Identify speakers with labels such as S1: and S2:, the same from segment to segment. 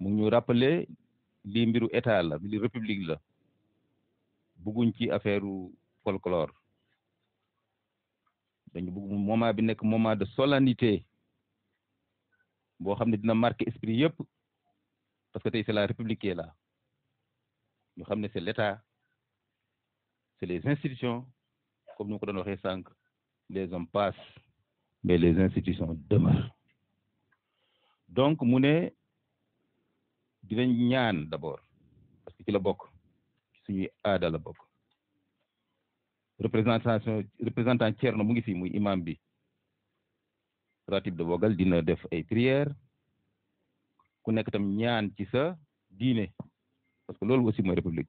S1: mu ñu rappeler lii mbiru état la li république la bëgguñ ci affaire folklore dañu bëgg moment bi nekk moment de solennité boo xam ne dina marqué esprit yëpp parce que tey c'est la république qui est là ñu xam ne c'est l'état c'est les institutions comme ni ma ko doon waxee sànq les hommes passent mais les institutions demeurent donc mu ne dinañ ñaan d'abord parce que ci la bokk suñuy aada la bokk représentant Thierno mu ngi fi muy imam bi ratib de Bogal dina def ay prières ku nekk tam ñaan ci sa diine parce que loolu aussi mooy république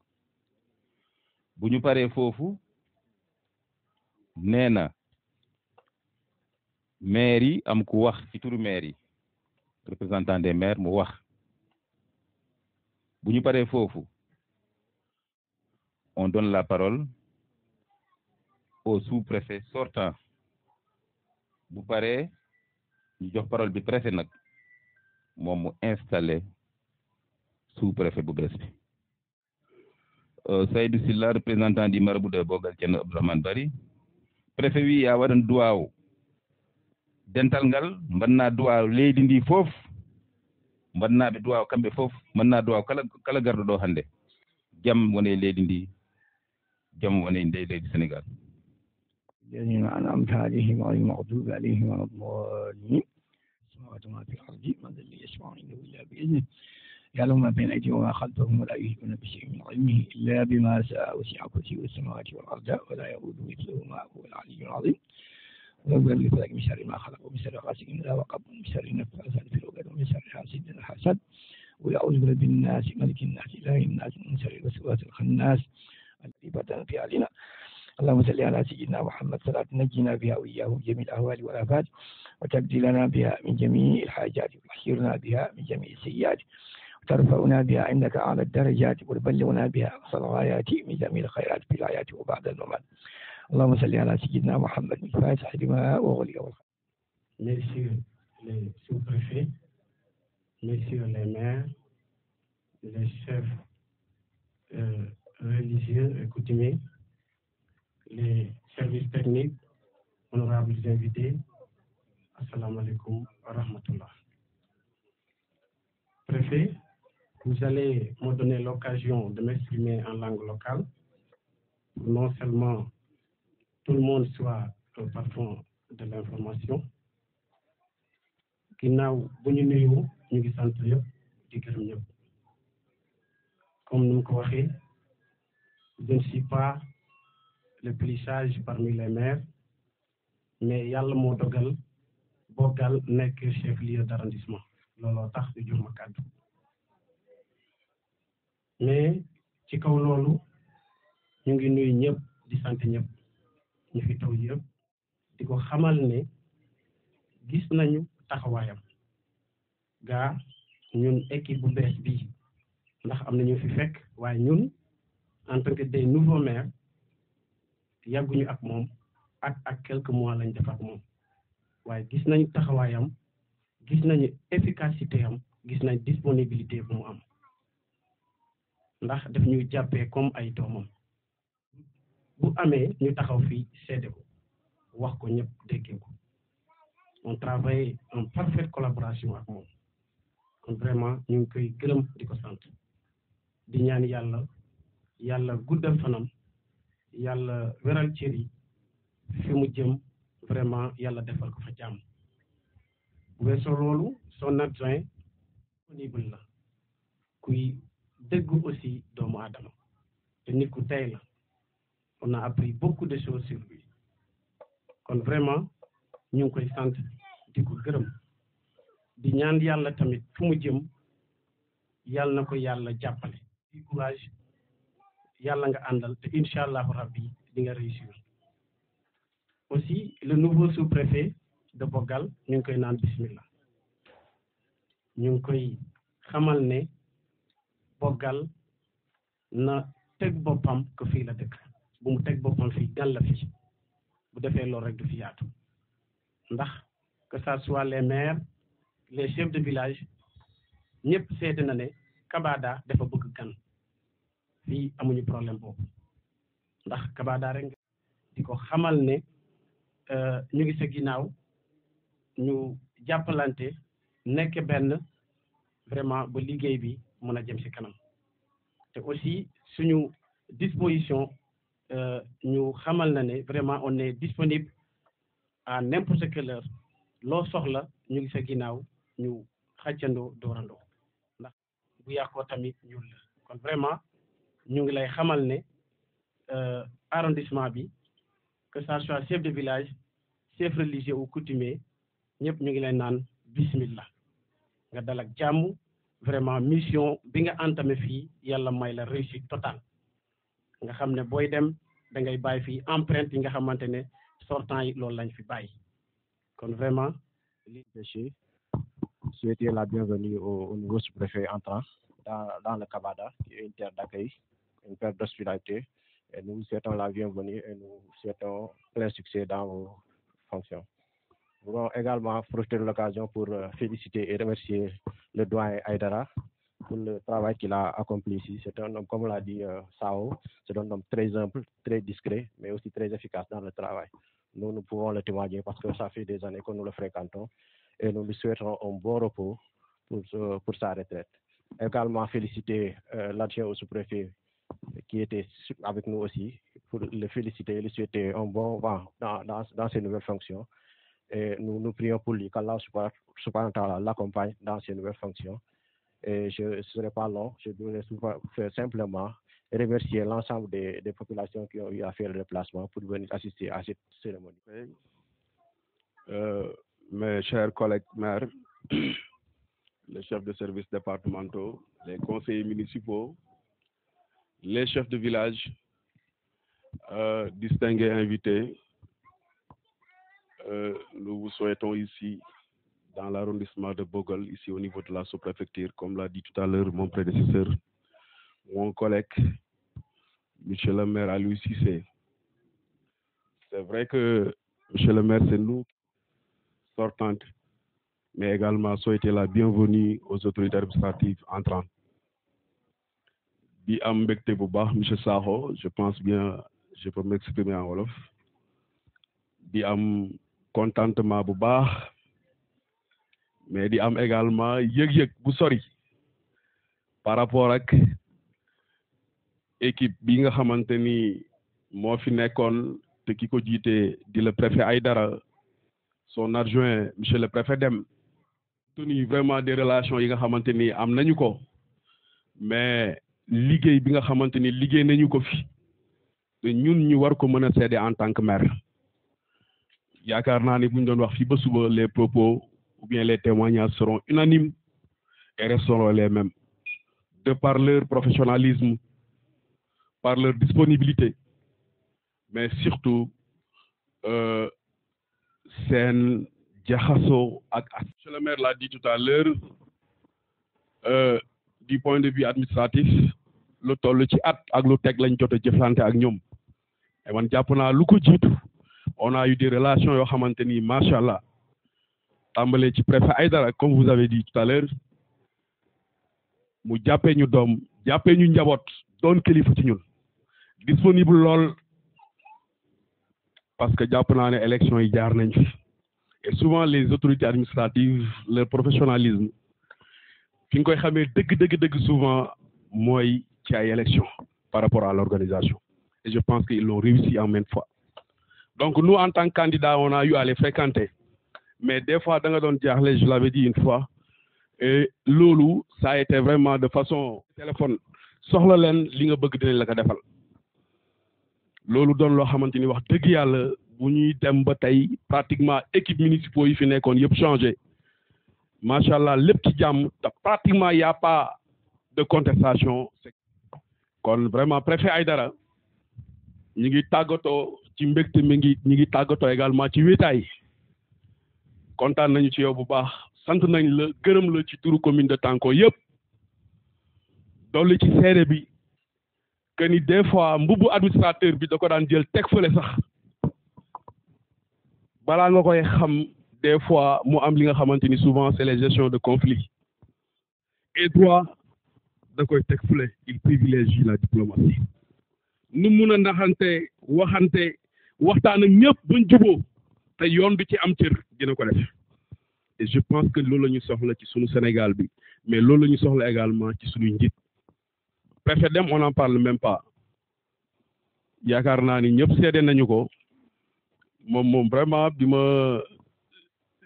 S1: bu ñu paree foofu nee na maire yi am ku wax ci turu maire yi représentant des maires mu wax bu ñu paree foofu on donne la parole au sous-préfet sortant bu paree ñu jox parole bi préfet nag moom mu installé sous-préfet bu bees bi Seydou Silla représentant du marabout de Bogal Thierno Abdourahmane Bari préfet wi ya waɗan duwaw dental ngal mbanna duwaw leydi ndi fof mbannaɓe duwaw kamɓe fof mbanna duwaw kala garɗo ɗo hannde jaam wone leydi ndi jaam wone leydi Sénégal
S2: الذين أنعمت عليهم غير المغضوب عليهم ولا الضالين السماوات وما في الأرض من ذا الذي يشفع عنده إلا بإذنه يعلم ما بين أيديهم وما خلفهم ولا يحيطون بشيء من علمه إلا بما شاء وسع كرسيه السماوات والأرض ولا يؤوده حفظهما وهو العلي العظيم ولو يملك من شر ما خلق ومن شر غاسق إذا وقب ومن شر النفاثات في العقد ومن شر حاسد إذا حسد ويعوذ برب الناس ملك الناس إله الناس من شر الوسواس الخناس الذي بدأ في علينا اللهم صل على سيدنا محمد صلاة نجينا بها وإياه من جميع الأهوال والآفات وتقضي لنا بها من جميع الحاجات وتحشرنا بها من جميع السيئات وترفعنا بها عندك أعلى الدرجات وتبلغنا بها أقصى الغايات من جميع الخيرات في الحياة وبعد الممات اللهم صل على سيدنا محمد الفاتح لما أغلق والخير.
S3: Messieurs les sous-préfets, messieurs les maires, les chefs religieux et coutumiers, les services techniques, honorables invités, assalamu alaikum wa rahmatullah. Préfet, vous allez me donner l'occasion de m'exprimer en langue locale, pour non seulement tout le monde soit au parfum de l'information. ginnaaw bu ñu nuyu ñu ngi sant yëpp di gërëm ñëpp comme ni mu ko waxee je ne suis pas le plus sage parmi les maires mais yàlla moo dogal Bogal nekk chef-lieu d'arrondissement looloo tax ñu jox ma kàddu mais ci kaw loolu ñu ngi nuyu ñëpp di sant ñëpp ñu fi taw yëpp di ko xamal ne gis nañu taxawaayam gaa ñun équipe bu bees bii ndax am na ñu fi fekk waaye ñun en tant que des nouveaux maires yàgguñu ak moom ak quelques mois lañ def ak moom waaye gis nañu taxawaayam gis nañu efficacité am gis nañ disponibilité bu mu am ndax daf ñuy jàppee comme ay doomam bu amee ñu taxaw fii seede ko wax ko ñëpp déggee ko on travaille en parfaite collaboration ak moom kon vraiment ñu ngi koy gërëm di ko sant di ñaan yàlla guddal fanam yàlla weral cër yi fi mu jëm vraiment yàlla defal ko fa jàmm bu weesoo loolu son adjoint disponible la kuy dëggu aussi doomu aadama te nit ku tey la on a appris beaucoup de choses sur lui kon vraiment ñu ngi koy sant di ko gërëm di ñaan yàlla tamit fu mu jëm yàlla na ko yàlla jàppale di courage yàlla nga àndal te incha allahu rabbi di nga réussir aussi le nouveau sous-préfet de Bogal ñu ngi koy naan bismillah ñu ngi koy xamal ne Bogal na teg boppam ko fii la dëkk bu mu teg boppam fii gan la fii bu defee loolu rek du fi yaatu ndax que ça soit les maires les chefs de village ñëpp seede na ne Kabada dafa bëgg gan fii amuñu problème boobu ndax Kabada rek di ko xamal ne ñu ngi sa ginnaaw ñu jàppalante nekk benn vraiment ba liggéey bi mën a jëm ci kanam te aussi suñu disposition ñu xamal na ne vraiment on est disponible à n'importe quelle heure loo soxla ñu ngi sa ginnaaw ñu xàccandoo doorandoo ndax bu yàqoo tamit ñun la kon vraiment ñu ngi lay xamal ne arrondissement bi que ça soit chef de village chef religieux ou coutumier ñëpp ñu ngi lay naan bismillah nga dal ak jàmm vraiment mission bi nga entamé fii yàlla may la réussite totale nga xam ne booy dem da ngay bàyyi fii empreinte yi nga xamante ne sortant yi loolu lañ fi bàyyi kon vraiment
S4: souhaiter la bienvenue au nouveau sous-préfet entrant dans le Kabada, qui est une terre d'accueil, une terre d'hospitalité. Et nous vous souhaitons la bienvenue et nous souhaitons plein succès dans vos fonctions. Nous voulons également profiter de l'occasion pour féliciter et remercier le doyen Aïdara pour le travail qu'il a accompli ici. C'est un homme, comme l'a dit Sao, c'est un homme très humble, très discret, mais aussi très efficace dans le travail. Nous pouvons le témoigner parce que ça fait des années que nous le fréquentons et nous lui souhaitons un bon repos pour sa retraite. Également féliciter l'adjoint au sous-préfet qui était avec nous aussi, pour le féliciter et lui souhaiter un bon vent dans ses nouvelles fonctions. Et nous prions pour lui, qu'Allah subhanahu wa ta'ala l'accompagne dans ses nouvelles fonctions. Et je ne serai pas long, je voudrais faire simplement remercier l'ensemble des populations qui ont eu à faire le déplacement pour venir assister à cette cérémonie.
S5: Mes chers collègues maires, les chefs de services départementaux, les conseillers municipaux, les chefs de village, distingués invités, nous vous souhaitons ici, dans l'arrondissement de Bogol, ici au niveau de la sous-préfecture, comme l'a dit tout à l'heure mon prédécesseur, mon collègue, Monsieur le maire Aliou Cissé. C'est vrai que Monsieur le maire, c'est nous, sortantes, mais également souhaiter la bienvenue aux autorités administratives entrantes. Di am mbégte bu baax monsieur Sakho, je pense bien je peux m'exprimer en wolof. Di am contentement bu baax, mais di am également yëg-yëg bu sori par rapport ak équipe bi nga xamante ni moo fi nekkoon te ki ko jiite di le préfet Aïdara, son adjoint monsieur le préfet Dem, tenu vraiment des relations yi nga xamante ni am nañu ko, mais liggéey bi nga xamante ni liggéey nañu ko fi te ñun ñu war ko mën a seede en tant que maire. Yaakaar naa ni bu ñu doon wax fii ba suba, les propos ou bien les témoignages seront unanimes et resteront les mêmes, de par leur professionnalisme, par leur disponibilité, mais surtout seen jaxasoo ak. Monsieur le maire l'a dit tout à l'heure, du point de vue administratif, lu toll ci at ak lu teg lañ jot a jëflante ak ñoom. Et man jàpp naa lu ko jiitu, on a eu des relations yoo xamante ni macha allah tàmbalee ci préfet Aïdara, comme vous avez dit tout à l'heure, mu jàppee ñu doom, jàppee ñu njaboot, doon kilifa ci ñun, disponible lool, parce que jàpp naa ne élection yi jaar nañ fi. Et souvent les autorités administratives, leur professionnalisme, fi nga koy xamee dëgg souvent mooy ci ay élection par rapport à l'organisation. Et je pense qu'ils l'ont réussi en maintes fois. Donc nous, en tant que candidats, on a eu à les fréquenter. Mais des fois, da nga doon jaaxle, je l'avais dit une fois, et loolu, ça a été vraiment de façon téléphone. Soxla leen li nga bëgg dinañ la ko defal. Loolu doon loo xamante ni wax dëgg yàlla bu ñuy dem ba tey pratiquement équipe municipaux yi fi nekkoon yëpp changé. Macha allah lépp ci jàmm te pratiquement y a pas de contestation. Kon vraiment préfet Aïdara ñu ngi tàggatoo ci mbégte mi ñu ngi tàggatoo également ci wéetaay. Kontaan nañu ci yow bu baax, sant nañ la, gërëm la ci turu commune de Tanko yëpp. Dolli ci seede bi que ni des fois mbubu administrateur bi da ko daan jël teg fële sax balaa nga koy xam. Des fois mu am li nga xamante ni souvent c'est les gestions de conflits et droit da koy teg fële il privilégie la diplomatie nu mun a ndaxante waxante waxtaan ak ñëpp buñ juboo te yoon bi ci am cër dina ko def et je pense que loolu la ñu soxla ci sunu Sénégal bi mais loolu la ñu soxla également ci suñuy njiit préfet dem on n'en parle même pas yaakaar naa ni ñëpp seede nañu ko moom vraiment bi ma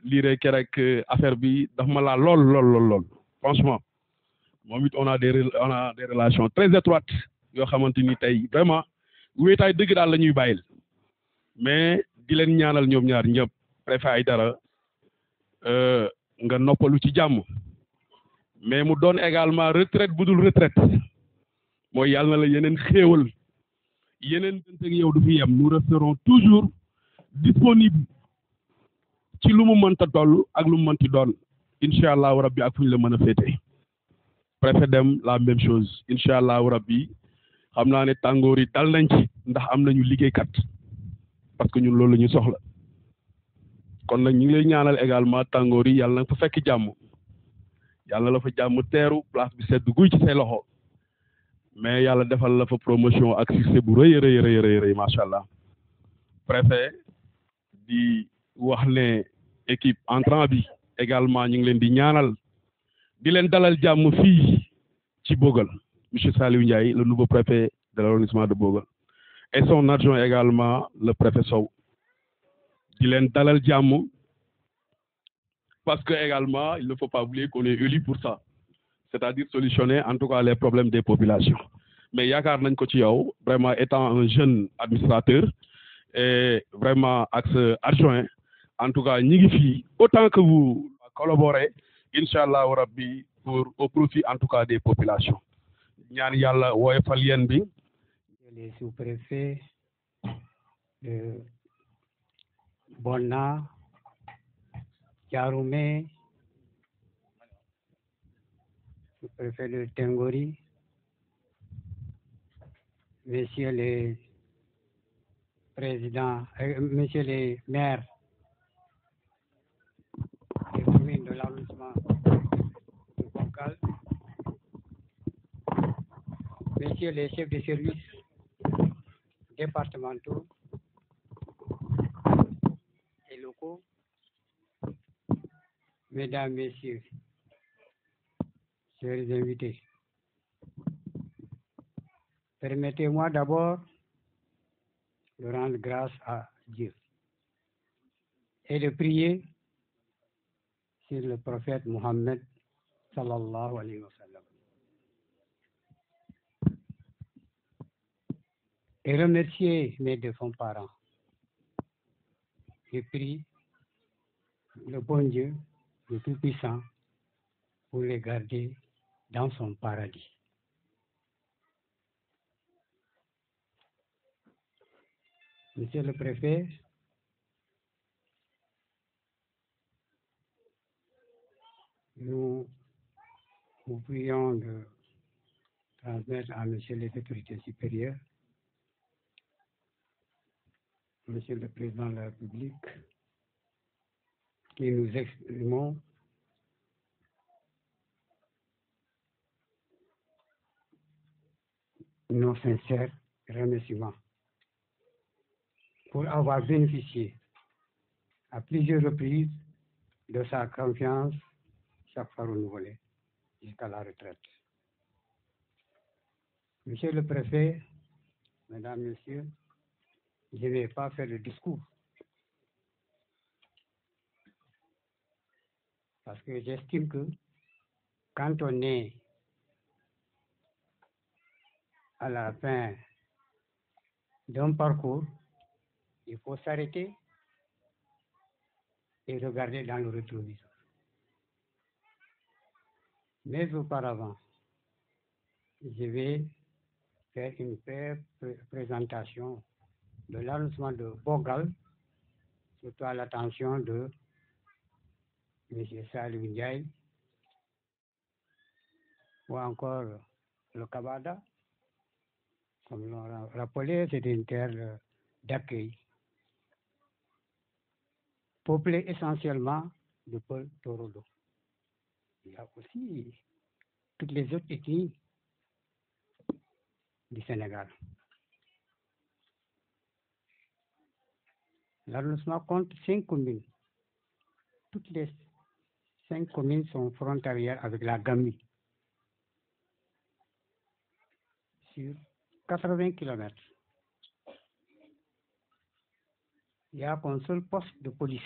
S5: liiree keroog affaire bi daf ma laa lool franchement moom it on a des relations très étroites yoo xamante ni tey vraiment wéetaay dëgg daal la ñuy bàyyil mais di leen ñaanal ñoom ñaar ñëpp préfet Aïdara nga noppalu ci jàmm mais mu doon également retraite bu dul retraite mooy yàlla na la yeneen xéewal yeneen dënteg yow du fi yem nous resterons toujours disponible ci lu mu mënta toll ak lu mu mënti doon incha allahu rabbi ak fu ñu la mën a féete préfet dem la même chose incha allahu rabbi xam naa ne tàngoor yi dal nañ ci ndax am nañu liggéeykat parce que ñun loolu la ñu soxla kon nag ñu ngi lay ñaanal également tàngoor yi yàlla na fa fekk jàmm yàlla la fa jàmm teeru place bi sedd guy ci say loxo mais yàlla defal la fa promotion ak succès bu rëy macha allah préfet di wax ne équipe entrant bi également ñu ngi leen di ñaanal di leen dalal jàmm fii ci Bogal monsieur Saliou Ndiaye le nouveau préfet de l'arrondissement de Bogal et son adjoint également le préfet Sow di leen dalal jàmm parce que également il ne faut pas oublier qu'on est élu pour ça c'est-à-dire solutionner en tout cas les problèmes des populations mais yaakaar nañ ko ci yow vraiment étant un jeune administrateur et vraiment ak sa adjoint en tout cas ñi ngi fii autant que vous collaborez incha allahu rabbi pour au profit en tout cas des populations ñaan yàlla woyofal yéen bi
S6: les sous-préfets de Bonna, Thiaroumé, sous-préfet de Tengori, messieurs les présidents, messieurs les maires des communes de l'arrondissement de Bogal, messieurs les chefs de service départementaux et locaux, mesdames, messieurs, chers invités, permettez-moi d'abord de rendre grâce à Dieu et de prier sur le prophète Mohammed sallallahu alayhi wa sallam et remercier mes défunts parents. Je prie le bon Dieu, le Tout-Puissant, pour les garder dans son paradis. Monsieur le préfet, nous vous prions de transmettre à Monsieur les autorités supérieures, Monsieur le Président de la République, que nous exprimons nos sincères remerciements pour avoir bénéficié à plusieurs reprises de sa confiance chaque fois renouvelée jusqu'à la retraite. Monsieur le préfet, mesdames, messieurs, je ne vais pas faire le discours parce que j'estime que quand on est à la fin d'un parcours, il faut s'arrêter et regarder dans le rétroviseur. Mais auparavant, je vais faire une présentation de l'arrondissement de Bogal, surtout à l'attention de M. Saliou Ndiaye, ou encore le Kabada. Comme l'on rappelé, c'est une terre d'accueil, peuplée essentiellement de peuples Torodo. Il y a aussi toutes les autres ethnies du Sénégal. L'arrondissement compte 5 communes. Toutes les 5 communes sont frontalières avec la Gambie. Sur 80 km, il n'y a qu'un seul poste de police.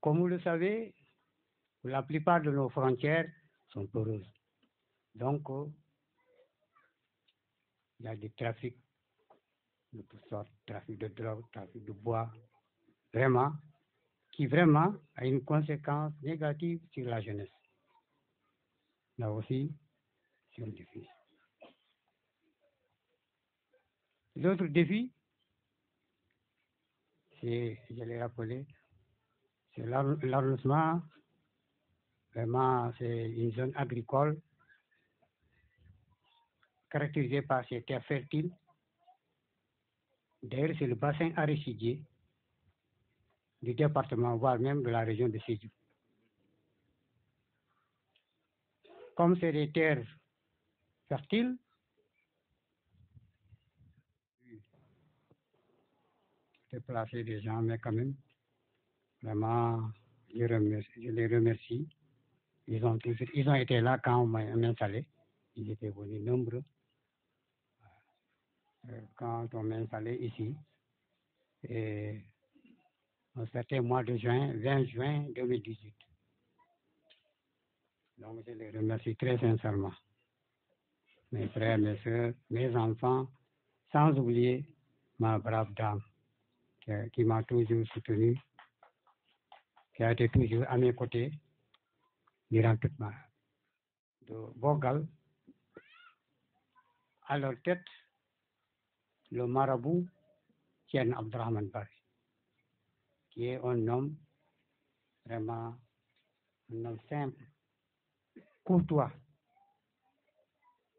S6: Comme vous le savez, la plupart de nos frontières sont poreuses. Donc, il y a des trafics de toutes sortes, trafic de drogue, trafic de bois, qui vraiment a une conséquence négative sur la jeunesse. Là aussi, c'est un défi. L'autre défi, c'est, je l'ai rappelé, c'est l'arrondissement. Vraiment, c'est une zone agricole caractérisée par ses terres fertiles. D'ailleurs, c'est le bassin arachidier du département, voire même de la région de Sédhiou. Comme c'est des terres fertiles, déplacer des gens, mais quand même, vraiment, je les remercie. Ils ont été là quand on m'a installé. Ils étaient venus nombreux. Quand on m'a installé ici, et un certain mois de juin, 20 juin 2018. Donc je les remercie très sincèrement. Mes frères, mes soeurs, mes enfants, sans oublier ma brave dame qui m'a toujours soutenu, qui a été toujours à mes côtés durant toute ma vie. De Bogal, à leur tête, le marabout Tien Abdrahman Bari, qui est un homme vraiment un homme simple, courtois.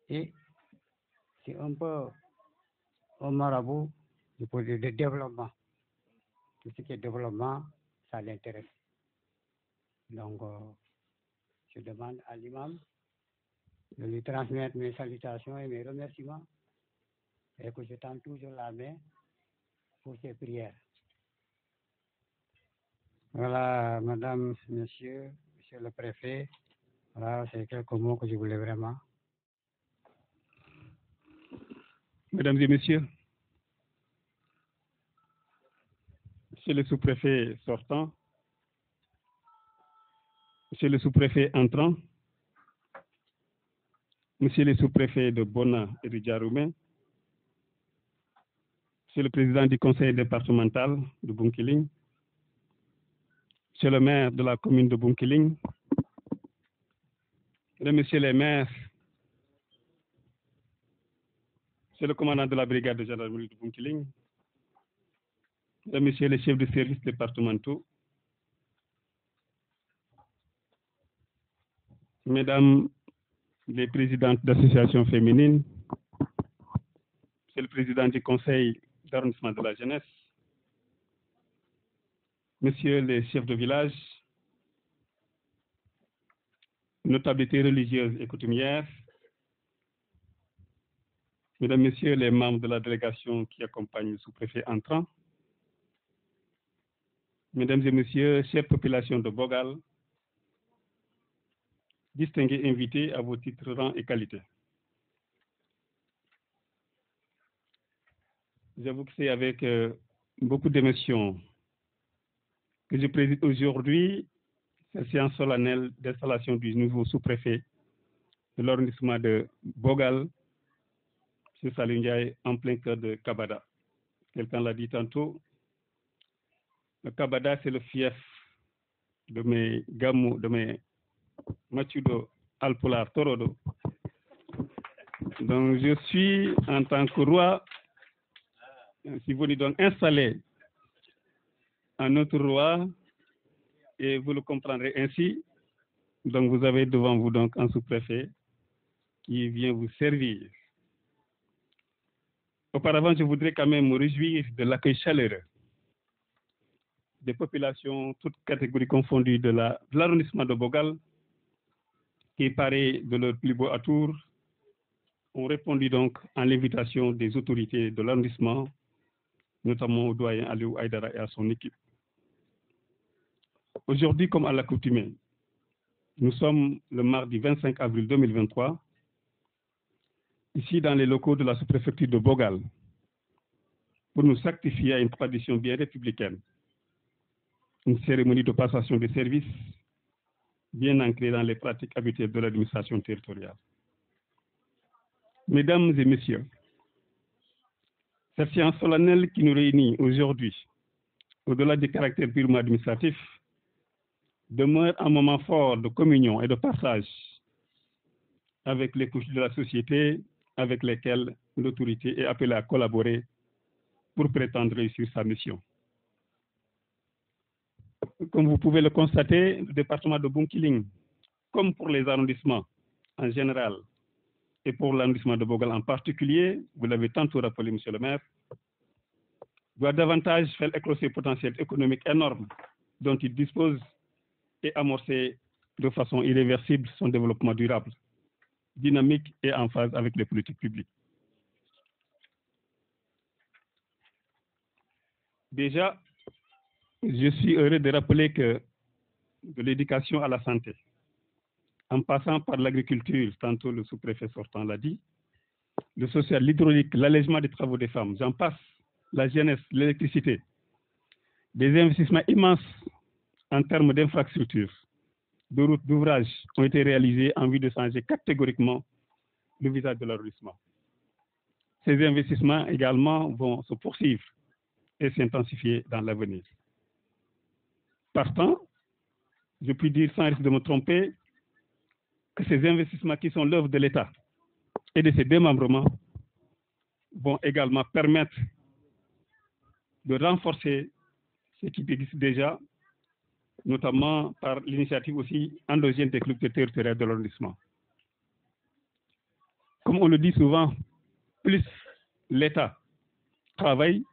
S6: Et c'est un peu un marabout de développement. Tout ce qui est développement, ça l'intéresse. Donc, je demande à l'imam de lui transmettre mes salutations et mes remerciements et que je tends toujours la main pour ses prières. Voilà, madame, monsieur le préfet, voilà, c'est quelques mots que je voulais vraiment.
S7: Mesdames et messieurs, monsieur le sous-préfet sortant, monsieur le sous-préfet entrant, monsieur le sous-préfet de Bona et de Djaroumé, monsieur le président du conseil départemental de Bunkiling, monsieur le maire de la commune de Bunkiling, mesdames et messieurs les maires, monsieur le commandant de la brigade de gendarmerie de Bunkiling, mesdames et messieurs les chefs de services départementaux, mesdames les présidentes d'associations féminines, monsieur le président du conseil d'arrondissement de la jeunesse, messieurs les chefs de village, notabilités religieuses et coutumières, mesdames, messieurs les membres de la délégation qui accompagnent le sous-préfet entrant, mesdames et messieurs, chère population de Bogal, distingués invités à vos titres, rangs et qualités. J'avoue que c'est avec beaucoup d'émotion que je préside aujourd'hui cette séance solennelle d'installation du nouveau sous-préfet de l'arrondissement de Bogal, M. Salim Ndiaye, en plein cœur de Kabada. Quelqu'un l'a dit tantôt, le Kabada, c'est le fief de mes Gamou, de mes Machudo, Alpolar, Torodo. Donc je suis en tant que roi, si vous voulez donc installé en notre roi, et vous le comprendrez ainsi. Donc vous avez devant vous donc un sous-préfet qui vient vous servir. Auparavant, je voudrais quand même me réjouir de l'accueil chaleureux des populations, toutes catégories confondues de l'arrondissement de Bogal, qui, parés de leur plus beau atour, ont répondu donc à l'invitation des autorités de l'arrondissement, notamment au doyen Aliou Aïdara et à son équipe. Aujourd'hui, comme à l'accoutumée, nous sommes le mardi 25 avril 2023, ici dans les locaux de la sous-préfecture de Bogal, pour nous sacrifier à une tradition bien républicaine, une cérémonie de passation de services bien ancrée dans les pratiques habituelles de l'administration territoriale. Mesdames et messieurs, cette séance solennelle qui nous réunit aujourd'hui, au-delà du caractère purement administratif, demeure un moment fort de communion et de partage avec les couches de la société avec lesquelles l'autorité est appelée à collaborer pour prétendre réussir sa mission. Comme vous pouvez le constater, le département de Bounkiling, comme pour les arrondissements en général et pour l'arrondissement de Bogal en particulier, vous l'avez tantôt rappelé, monsieur le maire, doit davantage faire éclore ses potentiels économiques énormes dont il dispose et amorcer de façon irréversible son développement durable, dynamique et en phase avec les politiques publiques. Déjà, je suis heureux de rappeler que de l'éducation à la santé, en passant par l'agriculture, tantôt le sous-préfet sortant l'a dit, le social, l'hydraulique, l'allègement des travaux des femmes, j'en passe, la jeunesse, l'électricité, des investissements immenses en termes d'infrastructures, de routes, d'ouvrages ont été réalisés en vue de changer catégoriquement le visage de l'arrondissement. Ces investissements également vont se poursuivre et s'intensifier dans l'avenir. Partant, je puis dire sans risque de me tromper que ces investissements qui sont l'œuvre de l'État et de ses démembrements vont également permettre de renforcer ce qui existe déjà, notamment par l'initiative aussi endogène des collectivités territoriales de l'arrondissement. Comme on le dit souvent, plus l'État travaille,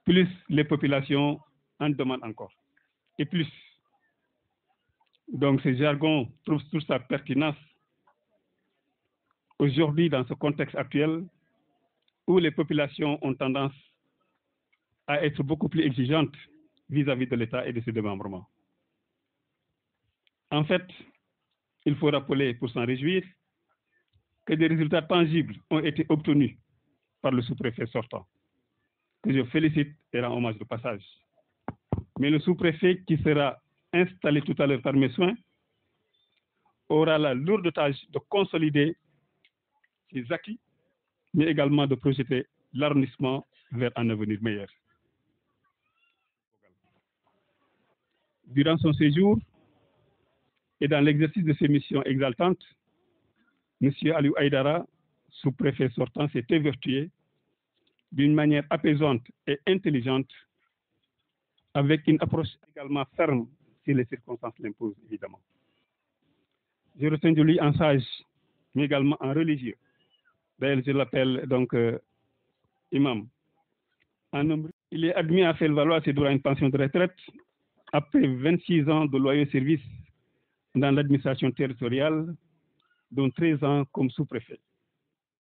S7: plus les populations en demandent encore, et plus. Donc ce jargon trouve toute sa pertinence aujourd'hui dans ce contexte actuel où les populations ont tendance à être beaucoup plus exigeantes vis-à-vis de l'État et de ses démembrements. En fait, il faut rappeler pour s'en réjouir que des résultats tangibles ont été obtenus par le sous-préfet sortant, que je félicite et rends hommage de passage. Mais le sous-préfet qui sera installé tout à l'heure par mes soins aura la lourde tâche de consolider ses acquis, mais également de projeter l'arrondissement vers un avenir meilleur. Durant son séjour et dans l'exercice de ses missions exaltantes, M. Aliou Aïdara, sous-préfet sortant, s'est évertué d'une manière apaisante et intelligente, avec une approche également ferme si les circonstances l'imposent, évidemment. Je retiens de lui un sage, mais également un religieux. D'ailleurs, je l'appelle donc imam. Il est admis à faire valoir ses droits à une pension de retraite après 26 ans de loyaux services dans l'administration territoriale, dont 13 ans comme sous-préfet.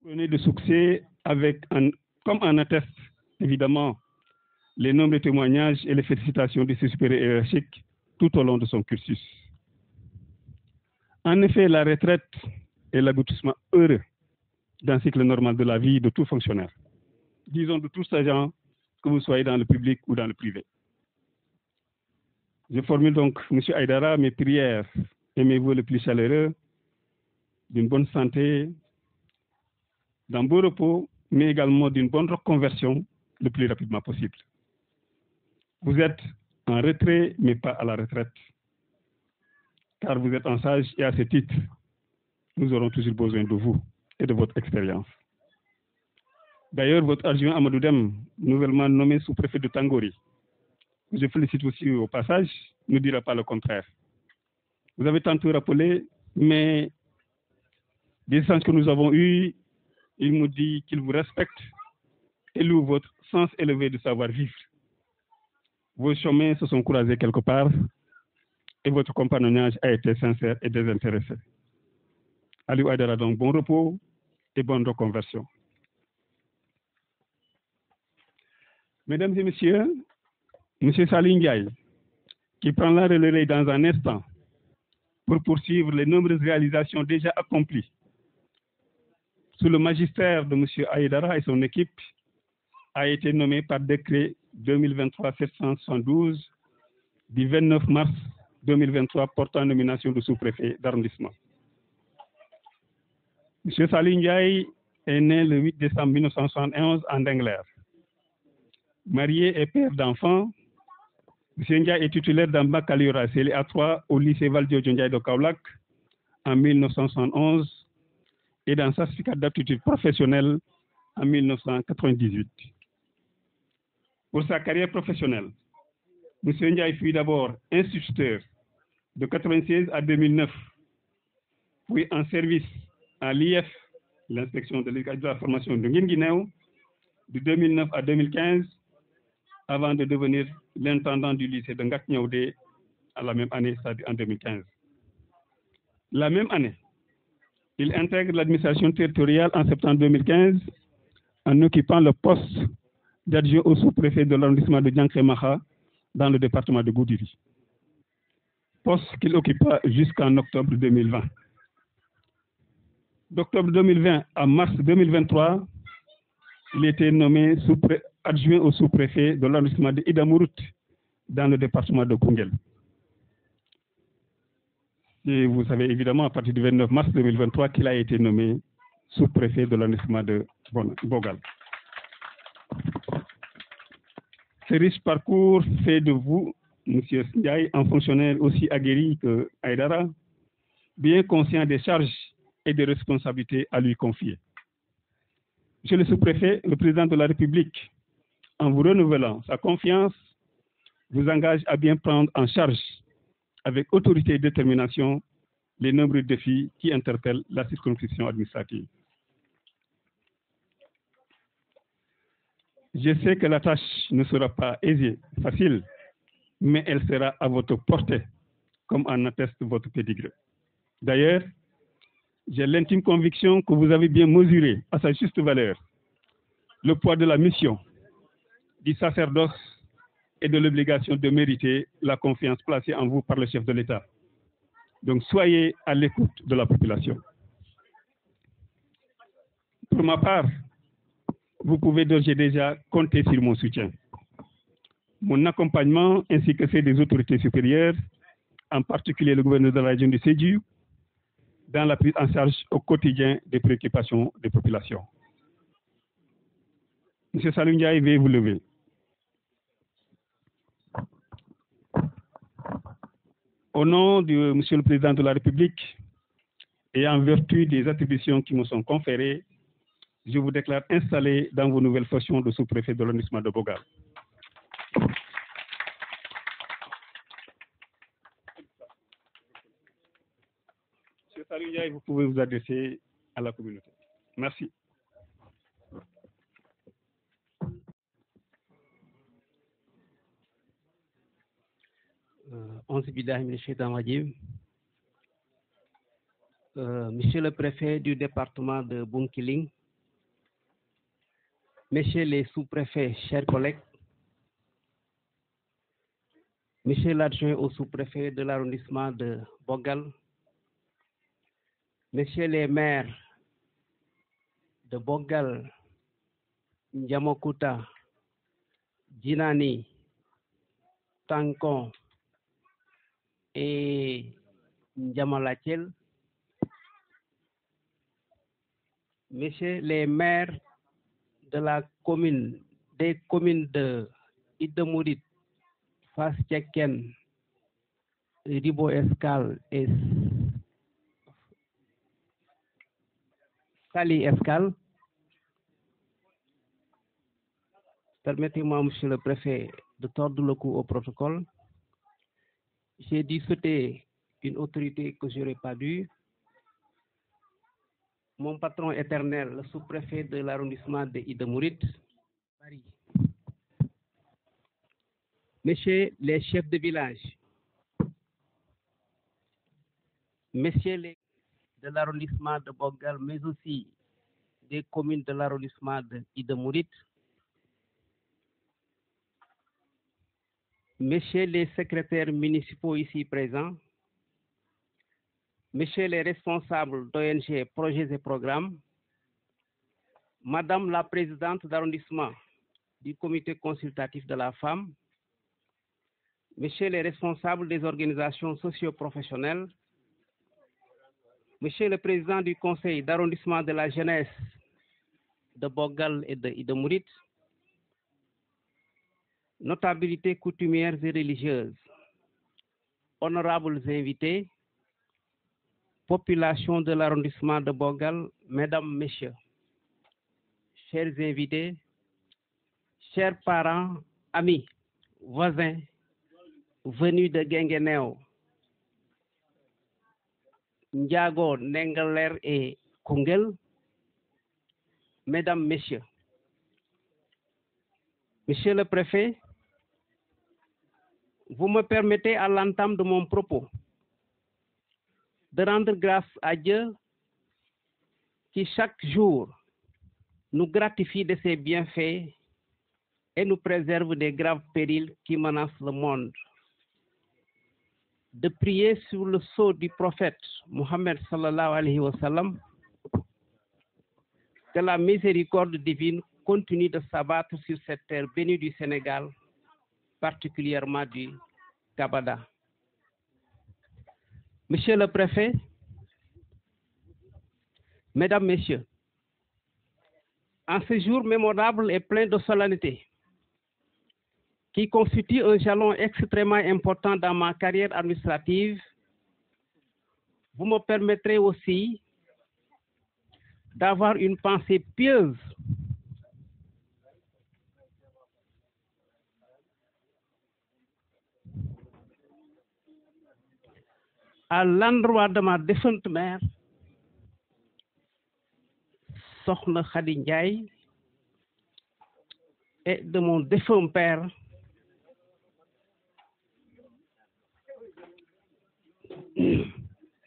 S7: Prenez de succès avec, comme en atteste évidemment les nombreux témoignages et les félicitations de ses supérieurs hiérarchiques tout au long de son cursus. En effet, la retraite est l'aboutissement heureux d'un cycle normal de la vie de tout fonctionnaire, disons de tous agents, que vous soyez dans le public ou dans le privé. Je formule donc, M. Aïdara, mes prières et mes vœux les plus chaleureux d'une bonne santé, d'un beau repos, mais également d'une bonne reconversion le plus rapidement possible. Vous êtes en retrait, mais pas à la retraite, car vous êtes un sage et à ce titre, nous aurons toujours besoin de vous et de votre expérience. D'ailleurs, votre adjoint Amadou Dem, nouvellement nommé sous-préfet de Tangori, je félicite aussi au passage, ne dira pas le contraire. Vous avez tantôt rappelé, mais des échanges que nous avons eus, il nous dit qu'il vous respecte et loue votre sens élevé de savoir-vivre. Vos chemins se sont croisés quelque part et votre compagnonnage a été sincère et désintéressé. Aliou Aïdara, donc bon repos et bonne reconversion. Mesdames et messieurs, M. Saly Ndiaye, qui prendra le relais dans un instant pour poursuivre les nombreuses réalisations déjà accomplies sous le magistère de M. Aïdara et son équipe, a été nommé par décret 2023-772 du 29 mars 2023 portant nomination de sous-préfet d'arrondissement. M. Saly Ndiaye est né le 8 décembre 1971 en Dengler. Marié et père d'enfants, M. Ndiaye est titulaire d'un baccalauréat CLA3 au lycée Valdiodio Ndiaye de Kaolack en 1971 et d'un certificat d'aptitude professionnelle en 1998. Pour sa carrière professionnelle, M. Ndiaye fut d'abord instituteur de 1996 à 2009, puis en service à l'IF, l'inspection de la formation de Guinguinéo, de 2009 à 2015, avant de devenir l'intendant du lycée de Ngakniaoudé à la même année, c'est-à-dire en 2015. La même année, il intègre l'administration territoriale en septembre 2015 en occupant le poste d'adjoint au sous-préfet de l'arrondissement de Diankremaha dans le département de Goudiri, poste qu'il occupa jusqu'en octobre 2020. D'octobre 2020 à mars 2023, il était nommé adjoint au sous-préfet de l'arrondissement de Idamourout dans le département de Koungheul. Et vous savez évidemment à partir du 29 mars 2023 qu'il a été nommé sous-préfet de l'arrondissement de Bogal. Ce riche parcours fait de vous, M. Ndiaye, un fonctionnaire aussi aguerri que Aïdara, bien conscient des charges et des responsabilités à lui confier. Monsieur le sous-préfet, le président de la République, en vous renouvelant sa confiance, vous engage à bien prendre en charge, avec autorité et détermination, les nombreux défis qui interpellent la circonscription administrative. Je sais que la tâche ne sera pas aisée, facile, mais elle sera à votre portée, comme en atteste votre pédigré. D'ailleurs, j'ai l'intime conviction que vous avez bien mesuré à sa juste valeur le poids de la mission, du sacerdoce et de l'obligation de mériter la confiance placée en vous par le chef de l'État. Donc soyez à l'écoute de la population. Pour ma part, vous pouvez d'ores et déjà compter sur mon soutien, mon accompagnement ainsi que celui des autorités supérieures, en particulier le gouverneur de la région du Sédhiou, dans la prise en charge au quotidien des préoccupations des populations. M. Saly Ndiaye, veuillez vous lever. Au nom de M. le Président de la République et en vertu des attributions qui me sont conférées, je vous déclare installé dans vos nouvelles fonctions de sous-préfet de l'arrondissement de Bogal. M. Saly Ndiaye, vous pouvez vous adresser à la communauté. Merci.
S3: Monsieur le préfet du département de Bunkiling, Messieurs les sous-préfets, chers collègues, Monsieur l'adjoint au sous-préfet de l'arrondissement de Bogal, Messieurs les maires de Bogal, Ndiamokuta, Djinani, Tankon et Ndjamalatiel, Messieurs les maires de la commune, des communes de Idemourit, Fass Tcheken, Ribo Escale et Saly Escale, permettez-moi, Monsieur le préfet, de tordre le cou au protocole. J'ai dû sauter une autorité que je n'aurais pas dû. Mon patron éternel, le sous-préfet de l'arrondissement de Idemourit, Paris. Messieurs les chefs de village, Messieurs les
S8: de l'arrondissement de Bogal, mais aussi des communes de l'arrondissement de Ida Mouride, messieurs les secrétaires municipaux ici présents, messieurs les responsables d'ONG, projets et programmes, madame la présidente d'arrondissement du comité consultatif de la femme, messieurs les responsables des organisations socio-professionnelles, monsieur le président du conseil d'arrondissement de la jeunesse de Bogal et de Ida Mouride, notabilités coutumières et religieuses, honorables invités, population de l'arrondissement de Bogal, mesdames, messieurs, chers invités, chers parents, amis, voisins, venus de Guinguinéo, Ndiago, Nengeler et Koungheul, mesdames, messieurs, monsieur le préfet, vous me permettez à l'entame de mon propos de rendre grâce à Dieu qui chaque jour nous gratifie de ses bienfaits et nous préserve des graves périls qui menacent le monde. De prier sur le sceau du prophète Mohammed sallallahu alayhi wa sallam, que la miséricorde divine continue de s'abattre sur cette terre bénie du Sénégal, particulièrement du Kabada. Monsieur le préfet, mesdames, messieurs, en ce jour mémorable et plein de solennité, qui constitue un jalon extrêmement important dans ma carrière administrative, vous me permettrez aussi d'avoir une pensée pieuse à l'endroit de ma défunte mère, Sokhna Khady Ndiaye, et de mon défunt père,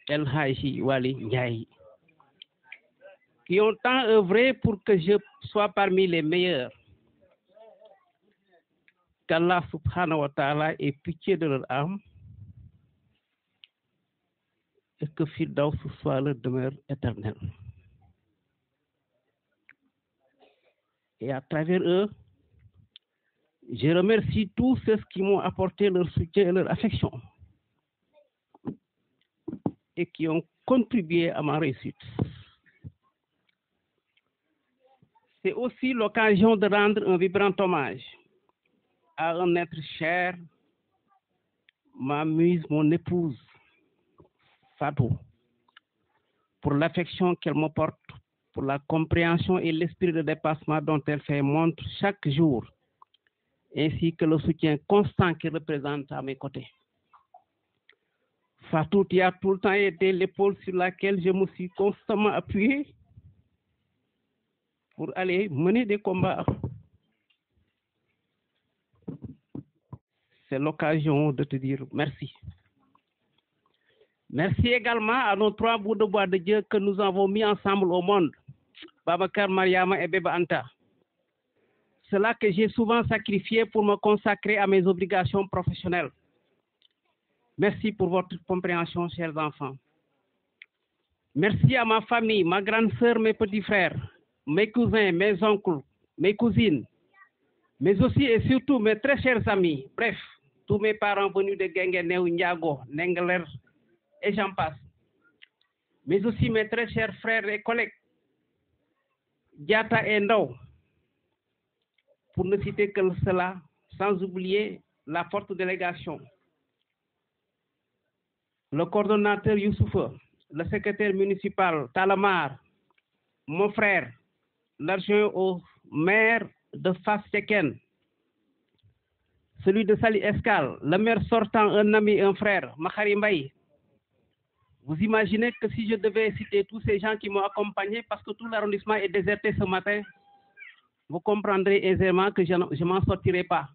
S8: El Hadji Wali Ndiaye, qui ont tant œuvré pour que je sois parmi les meilleurs. Qu'Allah subhanahu wa ta'ala ait pitié de leur âme et que Firdaus soit leur demeure éternelle. Et à travers eux, je remercie tous ceux qui m'ont apporté leur soutien et leur affection et qui ont contribué à ma réussite. C'est aussi l'occasion de rendre un vibrant hommage à un être cher, ma muse, mon épouse, Fatou, pour l'affection qu'elle me porte, pour la compréhension et l'esprit de dépassement dont elle fait montre chaque jour, ainsi que le soutien constant qu'elle représente à mes côtés. Fatou, qui a tout le temps été l'épaule sur laquelle je me suis constamment appuyé pour aller mener des combats. C'est l'occasion de te dire merci. Merci également à nos trois bouts de bois de Dieu que nous avons mis ensemble au monde, Babacar, Mariama et Beba Anta. Cela que j'ai souvent sacrifié pour me consacrer à mes obligations professionnelles. Merci pour votre compréhension, chers enfants. Merci à ma famille, ma grande sœur, mes petits frères, mes cousins, mes oncles, mes cousines, mais aussi et surtout mes très chers amis, bref, tous mes parents venus de Guinguinéo, Ndiago, Nengeler, et j'en passe. Mais aussi mes très chers frères et collègues, Diata et Ndao, pour ne citer que cela, sans oublier la forte délégation, le coordonnateur Youssouf, le secrétaire municipal Talamar, mon frère, l'adjoint au maire de Fass-Tcheken, celui de Sali Escale, le maire sortant, un ami, un frère, Makhari Mbaye. Vous imaginez que si je devais citer tous ces gens qui m'ont accompagné, parce que tout l'arrondissement est déserté ce matin, vous comprendrez aisément que je ne m'en sortirai pas.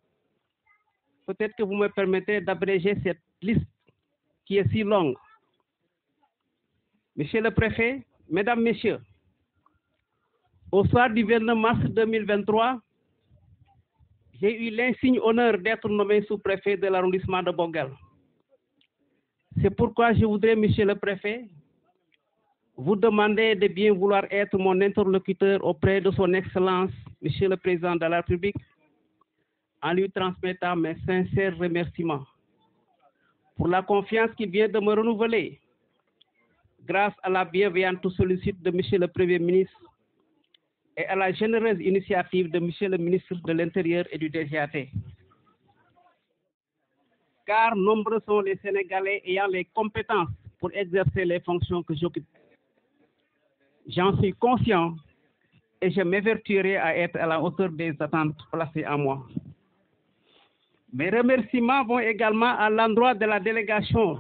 S8: Peut-être que vous me permettez d'abréger cette liste qui est si longue. Monsieur le Préfet, Mesdames, Messieurs, au soir du 29 mars 2023, j'ai eu l'insigne honneur d'être nommé sous-préfet de l'arrondissement de Boguel. C'est pourquoi je voudrais, Monsieur le Préfet, vous demander de bien vouloir être mon interlocuteur auprès de son Excellence, Monsieur le Président de la République, en lui transmettant mes sincères remerciements pour la confiance qu'il vient de me renouveler grâce à la bienveillante sollicite de Monsieur le Premier ministre et à la généreuse initiative de Monsieur le ministre de l'Intérieur et du DGAT. Car nombreux sont les Sénégalais ayant les compétences pour exercer les fonctions que j'occupe. J'en suis conscient et je m'évertuerai à être à la hauteur des attentes placées en moi. Mes remerciements vont également à l'endroit de la délégation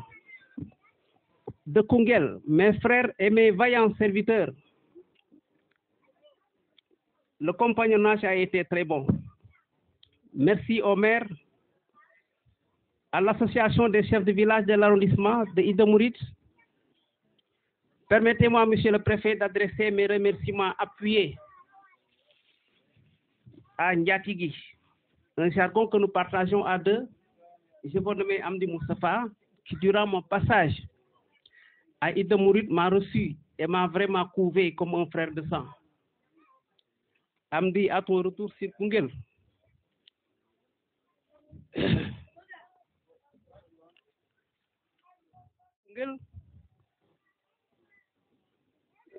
S8: de Koungheul, mes frères et mes vaillants serviteurs. Le compagnonnage a été très bon. Merci au maire, à l'association des chefs de village de l'arrondissement de Ida Mouride. Permettez-moi, Monsieur le Préfet, d'adresser mes remerciements appuyés à Ndiatigi, un jargon que nous partageons à deux. Je vous nomme Amdi Moustapha, qui durant mon passage à Ida Mouride m'a reçu et m'a vraiment couvé comme un frère de sang. Amdi, à ton retour sur Koungheul,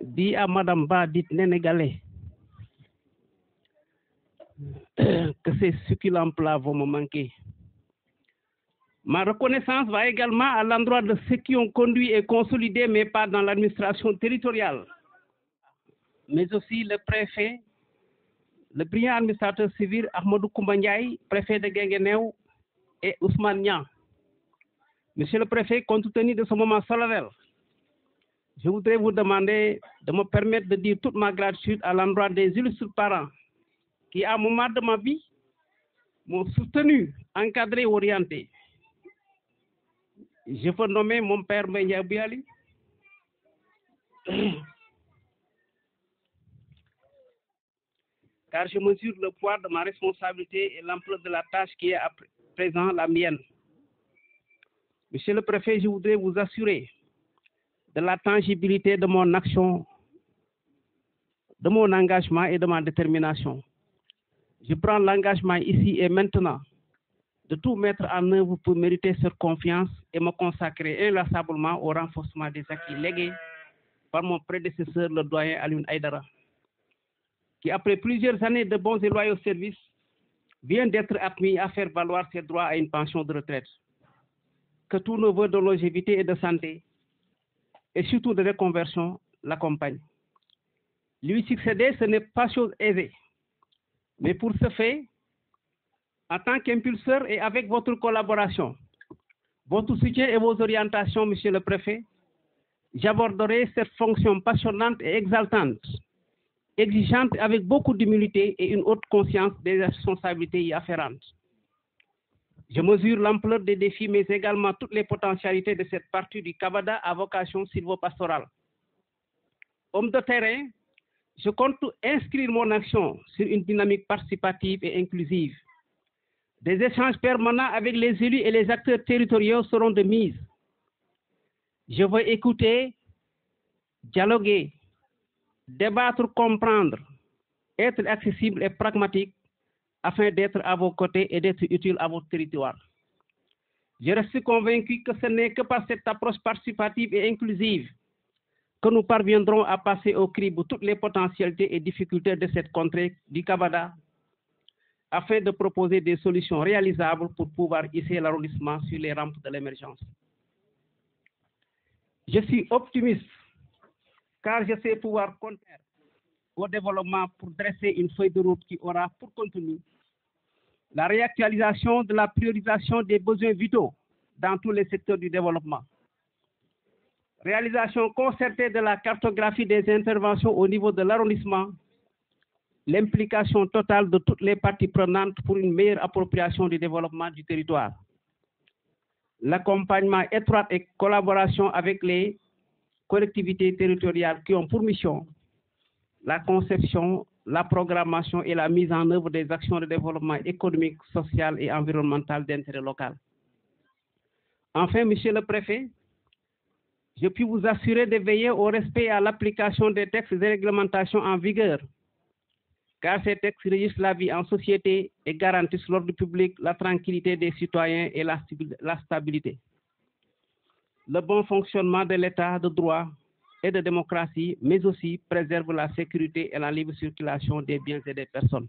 S8: dis à Madame Ba, dites Nénégalais, que ces succulents plats vont me manquer. Ma reconnaissance va également à l'endroit de ceux qui ont conduit et consolidé mes pas dans l'administration territoriale, mais aussi le préfet, le brillant administrateur civil Ahmadou Koumba Ndiaye, préfet de Guinguinéo, et Ousmane Niang. Monsieur le Préfet, compte tenu de ce moment solennel, je voudrais vous demander de me permettre de dire toute ma gratitude à l'endroit des illustres parents qui, à un moment de ma vie, m'ont soutenu, encadré, orienté. Je veux nommer mon père Mbendia Biali, car je mesure le poids de ma responsabilité et l'ampleur de la tâche qui est à présent la mienne. Monsieur le Préfet, je voudrais vous assurer de la tangibilité de mon action, de mon engagement et de ma détermination. Je prends l'engagement ici et maintenant de tout mettre en œuvre pour mériter cette confiance et me consacrer inlassablement au renforcement des acquis légués par mon prédécesseur, le doyen Alioune Aïdara, qui, après plusieurs années de bons et loyaux services, vient d'être admis à faire valoir ses droits à une pension de retraite. Que tous nos vœux de longévité et de santé, et surtout de reconversion, l'accompagnent. Lui succéder, ce n'est pas chose aisée. Mais pour ce fait, en tant qu'impulseur et avec votre collaboration, votre soutien et vos orientations, Monsieur le Préfet, j'aborderai cette fonction passionnante et exaltante, exigeante avec beaucoup d'humilité et une haute conscience des responsabilités y afférentes. Je mesure l'ampleur des défis, mais également toutes les potentialités de cette partie du Kabada à vocation sylvo-pastorale. Homme de terrain, je compte inscrire mon action sur une dynamique participative et inclusive. Des échanges permanents avec les élus et les acteurs territoriaux seront de mise. Je veux écouter, dialoguer, débattre, comprendre, être accessible et pragmatique afin d'être à vos côtés et d'être utile à votre territoire. Je reste convaincu que ce n'est que par cette approche participative et inclusive que nous parviendrons à passer au crible toutes les potentialités et difficultés de cette contrée du Kabada afin de proposer des solutions réalisables pour pouvoir hisser l'arrondissement sur les rampes de l'émergence. Je suis optimiste car je sais pouvoir compter au développement pour dresser une feuille de route qui aura pour contenu la réactualisation de la priorisation des besoins vitaux dans tous les secteurs du développement, réalisation concertée de la cartographie des interventions au niveau de l'arrondissement, l'implication totale de toutes les parties prenantes pour une meilleure appropriation du développement du territoire, l'accompagnement étroit et collaboration avec les collectivités territoriales qui ont pour mission la conception, la programmation et la mise en œuvre des actions de développement économique, social et environnemental d'intérêt local. Enfin, Monsieur le Préfet, je puis vous assurer de veiller au respect et à l'application des textes et réglementations en vigueur, car ces textes régissent la vie en société et garantissent l'ordre public, la tranquillité des citoyens et la stabilité. Le bon fonctionnement de l'État de droit et de démocratie, mais aussi préserve la sécurité et la libre circulation des biens et des personnes.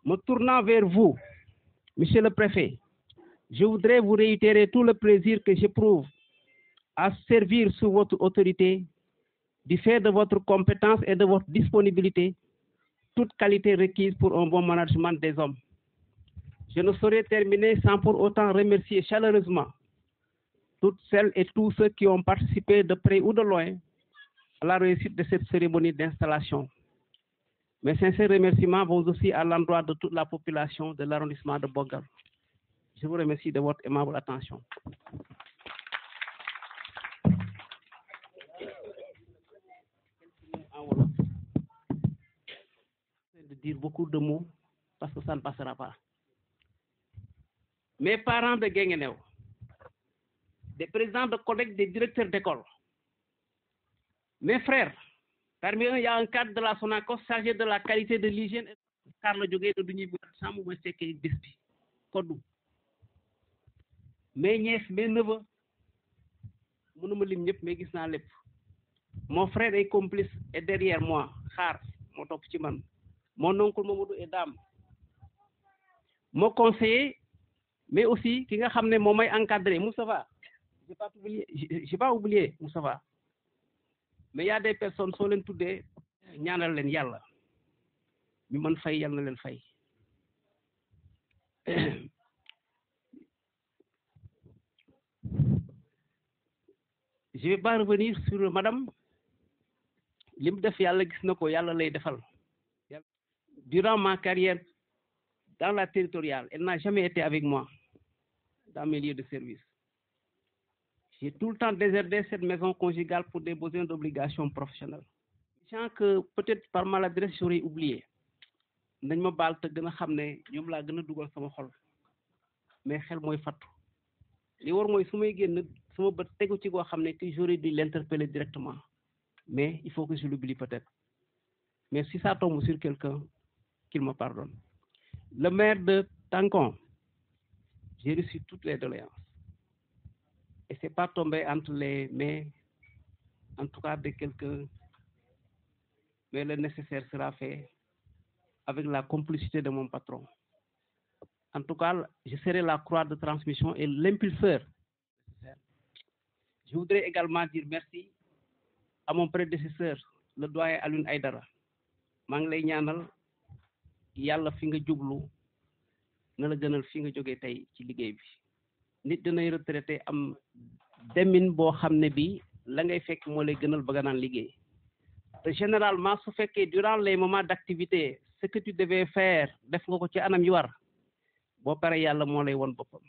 S8: Me tournant vers vous, Monsieur le Préfet, je voudrais vous réitérer tout le plaisir que j'éprouve à servir sous votre autorité, du fait de votre compétence et de votre disponibilité, toute qualité requise pour un bon management des hommes. Je ne saurais terminer sans pour autant remercier chaleureusement toutes celles et tous ceux qui ont participé de près ou de loin à la réussite de cette cérémonie d'installation. Mes sincères remerciements vont aussi à l'endroit de toute la population de l'arrondissement de Bogal. Je vous remercie de votre aimable attention. De dire beaucoup de mots parce que ça ne passera pas. Mes parents de Guinguinéo, des présidents de collègues, des directeurs d'école, mes frères, parmi eux, il y a un cadre de la Sonacos chargé de la qualité de l'hygiène, Carlo Djogé de Duni Samou Mousseke Bispi, Kodou. Mes nièces, mes neveux, mon frère est complice et derrière moi, Khar, mon top chiman. Mon oncle Mamoudou et dame, mon conseiller, mais aussi qui a ramené mon maï encadré, Moussafa. J'ai pas oublié Moussafa. Mais il y a des personnes qui sont là toutes des ñaanal len yalla. Mi man fay yalla len fay. Je vais pas revenir sur madame lim def yalla gis nako yalla lay defal. Durant ma carrière dans la territoriale, elle n'a jamais été avec moi dans mes lieux de service. J'ai tout le temps déserté cette maison conjugale pour des besoins d'obligations professionnelles. Sachant que peut-être par maladresse j'aurais oublié. Nañ ma baal te gën a xam ne ñoom laa gën a dugal sama xol mais xel mooy fattu li war mooy su may génn sama bët tegu ci koo xam ne que j'aurais dû l'interpeller directement mais il faut que je l'oublie peut-être. Mais si ça tombe sur quelqu'un, qu'il me pardonne. Le maire de Tankon, j'ai reçu toutes les doléances. Et c'est pas tombé entre les mains, en tout cas de quelqu'un, mais le nécessaire sera fait avec la complicité de mon patron. En tout cas, je serai la croix de transmission et l'impulseur. Je voudrais également dire merci à mon prédécesseur, le doyen Alioune Aïdara. maa ngi lay ñaanal yàlla fi nga jublu na la gënal fi nga jógee tey ci liggéey bi nit dinay retraité am demin boo xam ne bi la ngay fekk moo lay gënal bëgg naan liggéey te généralement su fekkee durant les moments d'activité ce que tu devais faire def nga ko ci anam yi war boo pare yàlla moo lay won boppam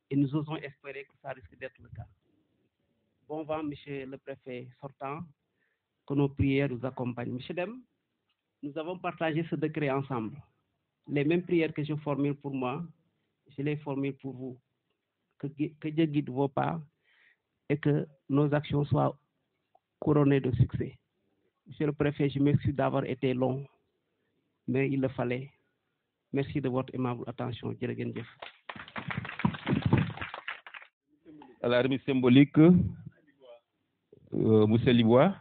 S8: et nous osons espérer que ça risque d'être le cas. Bon vent, monsieur le préfet sortant, que nos prières nous accompagnent. Monsieur Dem, nous avons partagé ce décret ensemble. Les mêmes prières que je formule pour moi, je les formule pour vous. Que Dieu guide vos pas et que nos actions soient couronnées de succès. Monsieur le préfet, je m'excuse d'avoir été long, mais il le fallait. Merci de votre aimable attention.
S1: À la remise symbolique, Moussa Libois.